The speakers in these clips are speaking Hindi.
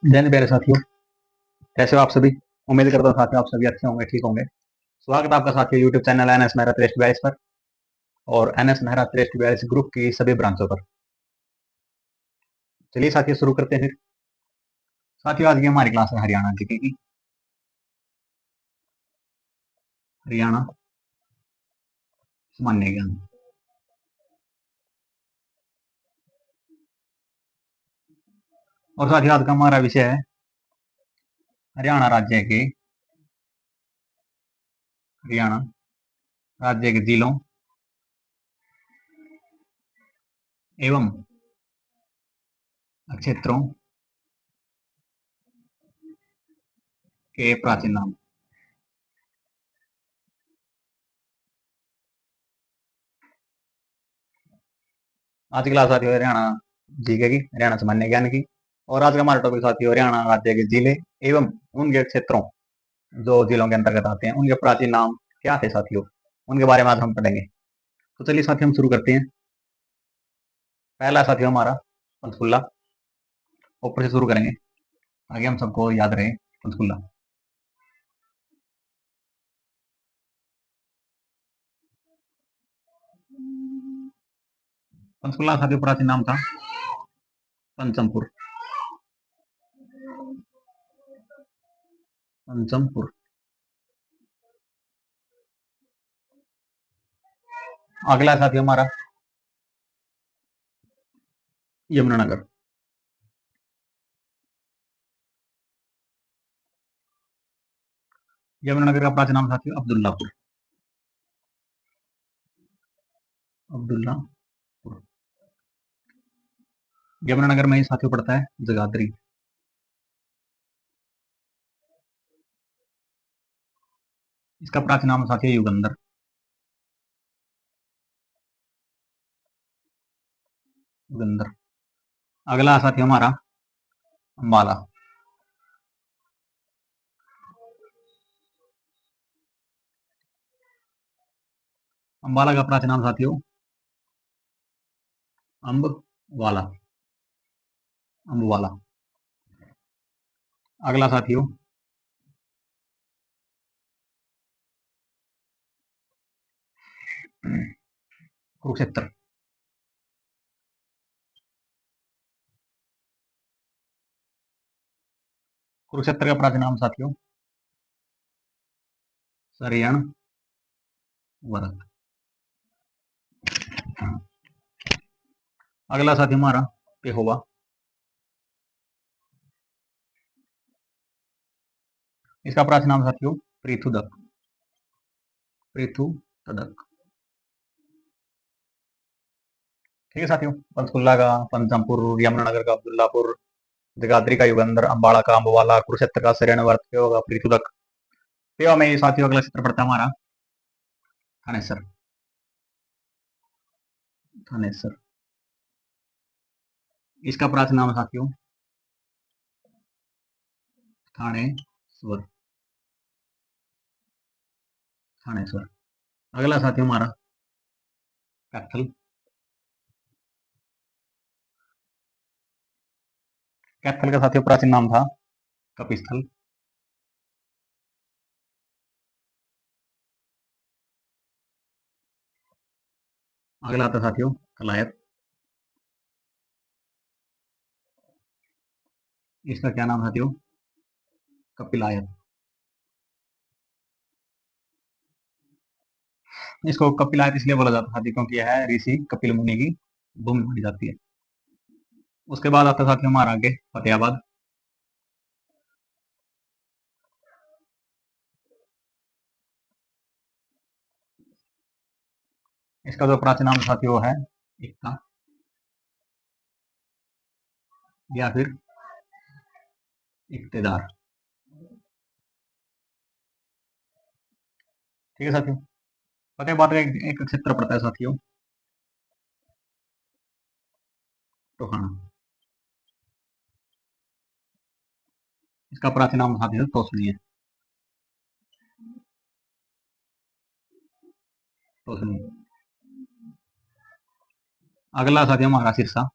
जय हिंद प्यारे साथियों, कैसे हो आप सभी। उम्मीद करता हूँ साथियों आप सभी अच्छे होंगे, ठीक होंगे। स्वागत है आपका साथियों यूट्यूब चैनल एनएस मेहरा 342 पर और एनएस मेहरा 342 ग्रुप की सभी ब्रांचों पर। चलिए साथियों शुरू करते हैं फिर। साथियों आज की हमारी क्लास है हरियाणा जीके की। हरियाणा सामान्य ज्ञान। और साथियों आज का हमारा विषय है हरियाणा राज्य के जिलों एवं क्षेत्रों के प्राचीन नाम। आज की क्लास साथियों हरियाणा जीके की, हरियाणा सामान्य ज्ञान की। और आज का हमारा टॉपिक साथियों हरियाणा राज्य के जिले एवं उनके क्षेत्रों जो जिलों के अंतर्गत आते हैं उनके प्राचीन नाम क्या थे साथियों, उनके बारे में आज हम पढ़ेंगे। तो चलिए साथियों हम शुरू करते हैं। पहला साथियों हमारा पंचकुला। ऊपर से शुरू करेंगे ताकि हम सबको याद रहे। पंचकुला, पंचकुला साथियों प्राचीन नाम था पंचमपुर। पंचमपुर। अगला साथियों हमारा यमुनानगर। यमुनानगर का प्राचीन नाम साथियों अब्दुल्लापुर। अब्दुल्लापुर। यमुनानगर में ही साथियों पड़ता है जगाधरी। इसका प्राचीन नाम साथियों युगंधर। युगंधर। अगला साथियों हमारा अम्बाला। अम्बाला का प्राचीन नाम साथियों अम्बवाला। अम्बवाला। अगला साथियों कुरुक्षेत्र। कुरुक्षेत्र का प्राचीन नाम साथियों सरियण वरद। अगला साथी हमारा पेहोवा। इसका प्राचीन नाम साथियों पृथुदक। पृथुदक। ठीक है साथियों, पंचकुला का पंचमपुर, यमुनानगर का अब्दुल्लापुर, जगाधरी का युगंधर, अम्बाड़ा का अम्बवाला, कुरुक्षेत्र का सरियणवर्त, पेहोवा का पृथुदक। पेहोवा में साथियों अगला क्षेत्र पड़ता है हमारा थानेसर। थानेसर। इसका प्राचीन नाम साथियों थानेश्वर। थानेश्वर। अगला साथियों हमारा कैथल। कैथल का साथियों प्राचीन नाम था कपिस्थल। अगला आता साथियों कलायत। इसका क्या नाम साथियों कपिलायत। इसको कपिलायत इसलिए बोला जाता था क्योंकि यह ऋषि कपिल मुनि की भूमि मानी जाती है। उसके बाद आता साथियों हमारा आगे फतेहाबाद। इसका जो प्राचीन नाम साथियों है एकता या फिर इक्तेदार। ठीक है साथियों। फतेहाबाद का एक क्षेत्र पड़ता है साथियों टोहाना। इसका प्राचीन नाम साथियों तोसड़ी है। तोसड़ी। अगला साथियों हमारा सिरसा।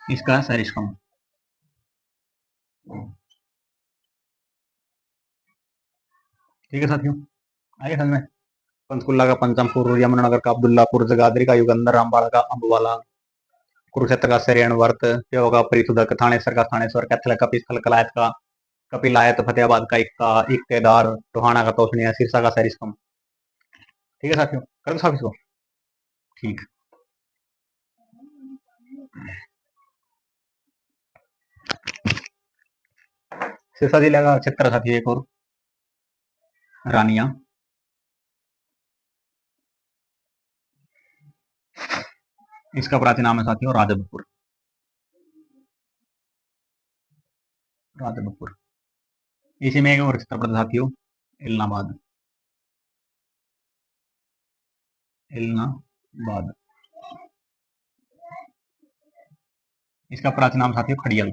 इसका सरिष्कम। ठीक है साथियों, आइए समझ में। पंचकुला का पंचमपुर, यमुनानगर का अब्दुल्लापुर, जगाधरी का युगंधर, रामबाड़ा का अम्बवाला, कुरुक्षेत्र का सेरियनवर्त, प्यो का प्रीतुदक, थानेसर का थानेश्वर, कैथल का पिस्थल, कलायत का कपिलायत, फतेहाबाद का इक्का, इक्तेदार, टोहाना का तोषणिया, सिरसा का सरिस्कम। ठीक है साथियों, कर दो साहब इसको। ठीक। सिरसा जिले का क्षेत्र साथियों एक और रानिया। इसका प्राचीन नाम है साथियों राजबपुर। राजबपुर। इसी में एक और क्षेत्र पड़ता साथियों इलाहाबाद। इलाहाबाद। इसका प्राचीन नाम साथियों खड़ियल।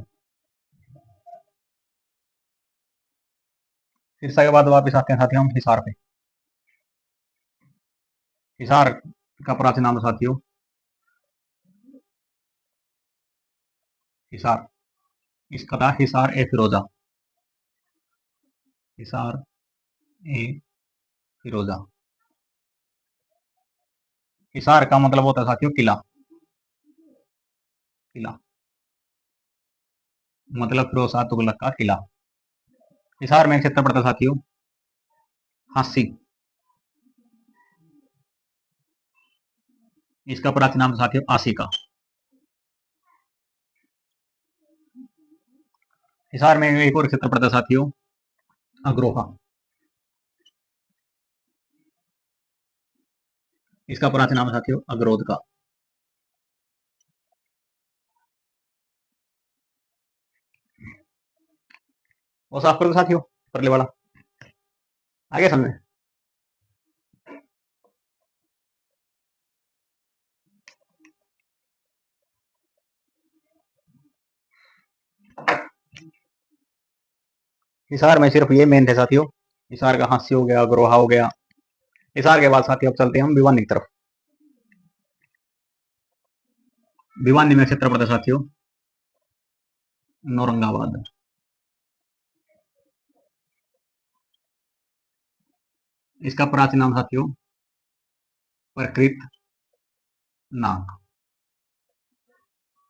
सिरसा के बाद वापिस आते हैं साथियों हम हिसार पे। हिसार का प्राचीन नाम साथियों हिसार। इसका था हिसार ए फिरोजा। हिसार ए फिरोजा। हिसार का मतलब होता है साथियों किला। किला मतलब फिरोज शाह तुगलक का किला। हिसार में एक क्षेत्र पड़ता है साथियों हांसी। इसका प्राचीन नाम साथियों आसी का। हिसार में एक और क्षेत्र पड़ता है साथियों अग्रोहा। इसका प्राचीन नाम साथियों अग्रोध का। वो साफ करो साथियों परले वाला। आगे समझे। हिसार में सिर्फ ये मेन थे साथियों। हिसार का हास्य हो गया, अग्रोहा हो गया। हिसार के बाद साथियों अब चलते हैं हम भिवानी की तरफ। भिवानी में क्षेत्र पड़ता है साथियों नौरंगाबाद। इसका प्राचीन नाम साथियों प्रकृत नाग।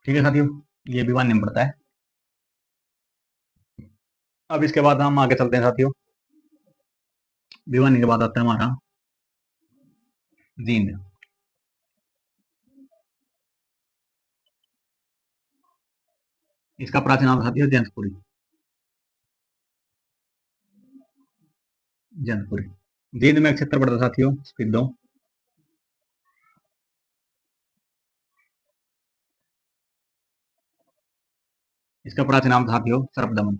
ठीक है साथियों, ये भिवानी में पड़ता है। अब इसके बाद हम आगे चलते हैं साथियों। भिवानी के बाद आता है हमारा जींद। इसका प्राचीन नाम साथियों जैनपुरी। जैनपुरी। जींद में एक क्षेत्र पड़ता है साथियों स्पिद्दो। इसका प्राचीन नाम साथियों सर्पदमन।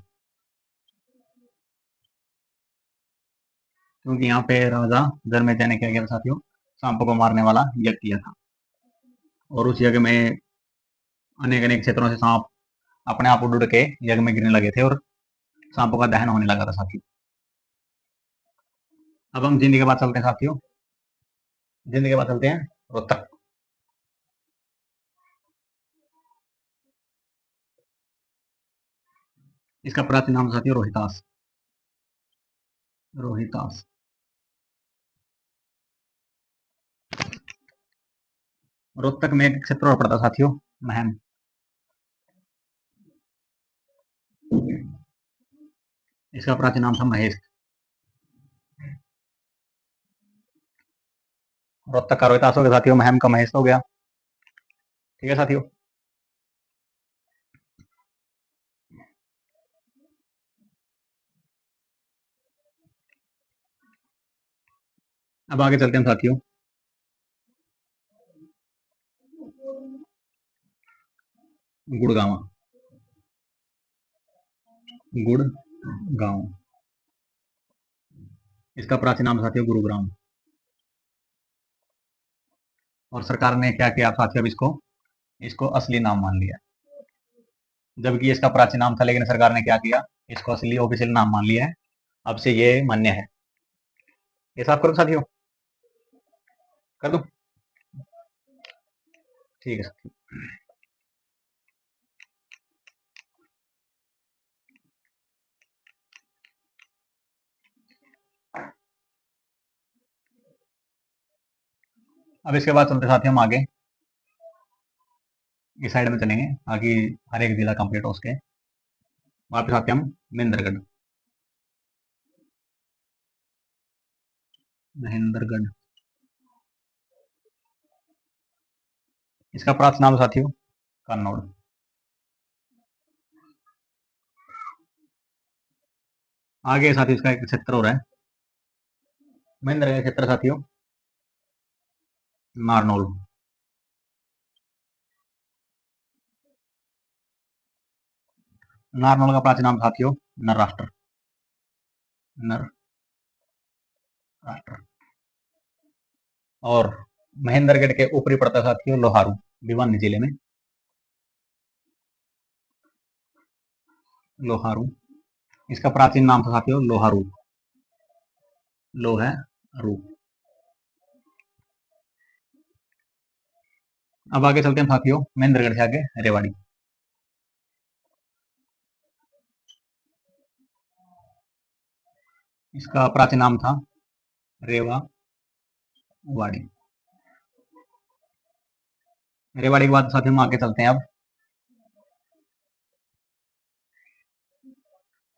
क्योंकि यहाँ पे राजा जन्मेजय ने क्या किया था साथियों सांपों को मारने वाला यज्ञ किया था। और उस यज्ञ में अनेक अनेक क्षेत्रों से सांप अपने आप उड़ के यज्ञ में गिरने लगे थे और सांपों का दहन होने लगा था साथियों। अब हम जिंदगी के बाद चलते हैं साथियों। जिंदगी के बाद चलते हैं रोहतक। इसका प्राचीन नाम साथियों रोहितास। रोहितास। रोहतक में एक क्षेत्र और पड़ता साथियों महम। इसका प्राचीन नाम था महेश। रोहतक का रोहितास हो गया साथियों, महम का महेश हो गया। ठीक है साथियों। अब आगे चलते हैं साथियों गुड़गांव। गुड़गांव। इसका प्राचीन नाम साथियों गुरुग्राम। और सरकार ने क्या किया साथियों अब इसको इसको असली नाम मान लिया। जबकि इसका प्राचीन नाम था लेकिन सरकार ने क्या किया इसको असली ऑफिशियल नाम मान लिया है। अब से ये मान्य है। ये साफ करो साथियों, कर दो। ठीक है साथियों। अब इसके बाद चलते साथी हम आगे इस साइड में चलेंगे ताकि हर एक जिला कंप्लीट हो सके। वापस आते हम महेंद्रगढ़। महेंद्रगढ़ इसका प्राचीन नाम साथियों कन्नौड़। आगे साथियों इसका एक क्षेत्र हो रहा है महेंद्रगढ़ क्षेत्र साथियों नारनौल। नारनौल का प्राचीन नाम साथियों नर राष्ट्र। और महेंद्रगढ़ के ऊपरी पड़ता साथियों लोहारू भिवानी जिले में। लोहारू इसका प्राचीन नाम था साथियों लोहारू। लो है रू। अब आगे चलते हैं साथियों महेंद्रगढ़ से आगे रेवाड़ी। इसका प्राचीन नाम था रेवाड़ी। रेवाड़ी के बाद साथियों हम आगे चलते हैं अब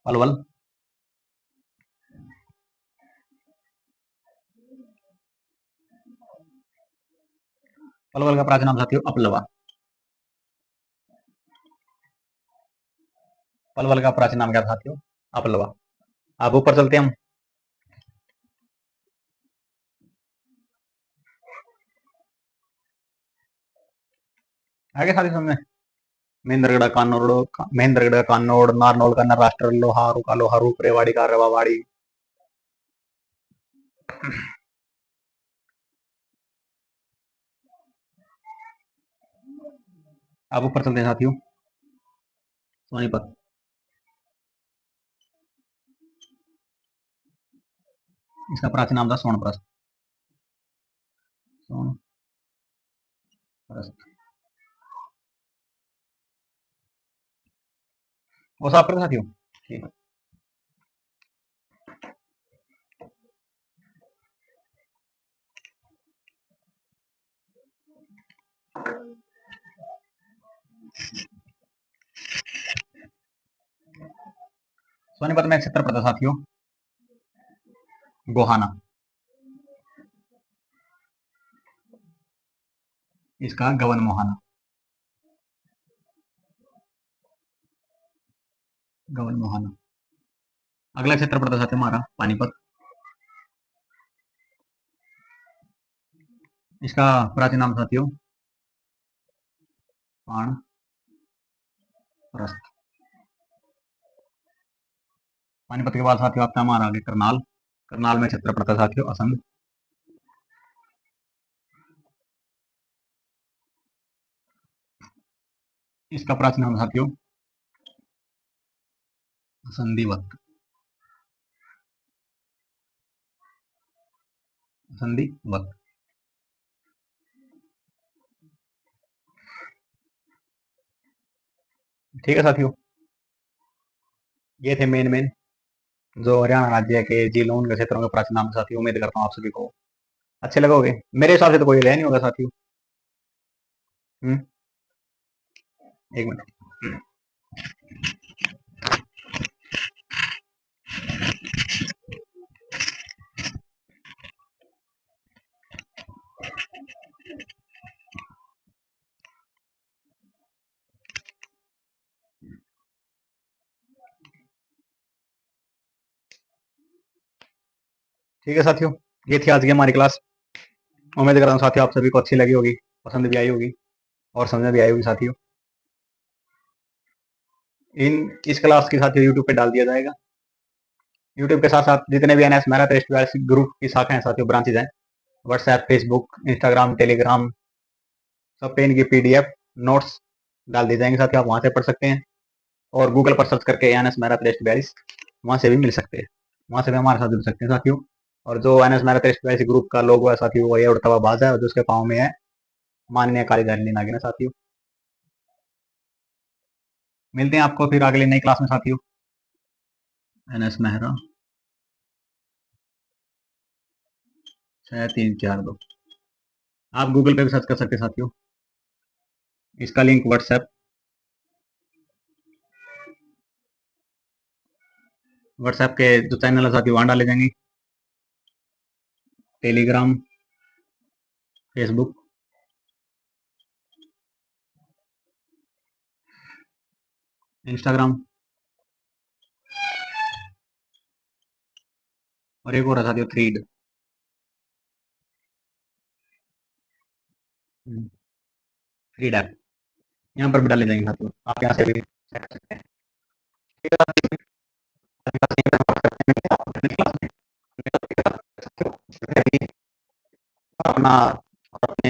पलवल। पलवल का प्राचीन नाम साथियों अपलवा। पलवल का प्राचीन नाम क्या था साथियों अपलवा। अब ऊपर चलते हैं हम आगे साथियों समझे महेंद्रगढ़ का कान्नौड़ नारनौल का नर लोहारू का लोहारू रेवाड़ी का रेवाड़ी। अब ऊपर चलते हैं साथियों सोनीपत। इसका प्राचीन नाम था सोनप्रस्थ। वो साफ करो साथियों ठीक। सोनीपत में क्षेत्र पड़ता साथियों गोहाना। इसका गवन मोहाना। गवन मोहाना। अगला क्षेत्र पड़ता साथियों हमारा पानीपत। इसका प्राचीन नाम साथियों पाणप्रस्थ। पानीपत के बाद साथियों आता है हमारा आगे करनाल। करनाल में क्षेत्र पड़ता साथियों असंध। इसका प्राचीन नाम साथियों संधिवत। संधिवत। ठीक है साथियों ये थे मेन जो हरियाणा राज्य के जिलों उनके क्षेत्रों के प्राचीन नाम साथियों। उम्मीद करता हूँ आप सभी को अच्छे लगोगे। मेरे हिसाब से तो कोई रह नहीं होगा साथियों। एक मिनट। ठीक है साथियों ये थी आज की हमारी क्लास। उम्मीद करता हूँ साथियों आप सभी को अच्छी लगी होगी पसंद भी आई होगी और समझ भी आई होगी साथियों। इस क्लास के साथियों यूट्यूब पे डाल दिया जाएगा। यूट्यूब के साथ साथ जितने भी एनएस मैरा टेस्ट ग्रुप की शाखा है साथियों ब्रांचेज हैं व्हाट्सएप फेसबुक इंस्टाग्राम टेलीग्राम सब पे इनकी पीडीएफ नोट्स डाल दिए जाएंगे साथियों। आप वहां से पढ़ सकते हैं और गूगल पर सर्च करके एनएस मैरा टेस्ट वहां से भी मिल सकते हैं। वहां से भी हमारे साथ जुड़ सकते हैं साथियों। और जो एनएस मैरा टेस्ट ग्रुप का लोगो है साथियों वो ये उड़ता हुआ बाज है और जो उसके पाँव में है माननीय कालीधर नागिन साथियों। मिलते हैं आपको फिर अगली नई क्लास में साथियों। एनएस मेहरा 6342। आप गूगल पे भी सर्च कर सकते हैं साथियों। इसका लिंक व्हाट्सएप के जो चैनल है साथियों वहाँ डाले जाएंगे। टेलीग्राम, फेसबुक, इंस्टाग्राम, और एक और है साथियों थ्रीड। थ्रीड ऐप यहाँ पर भी डाले जाएंगे साथियों, आप यहाँ से भी check कर सकते हैं। अपना अपने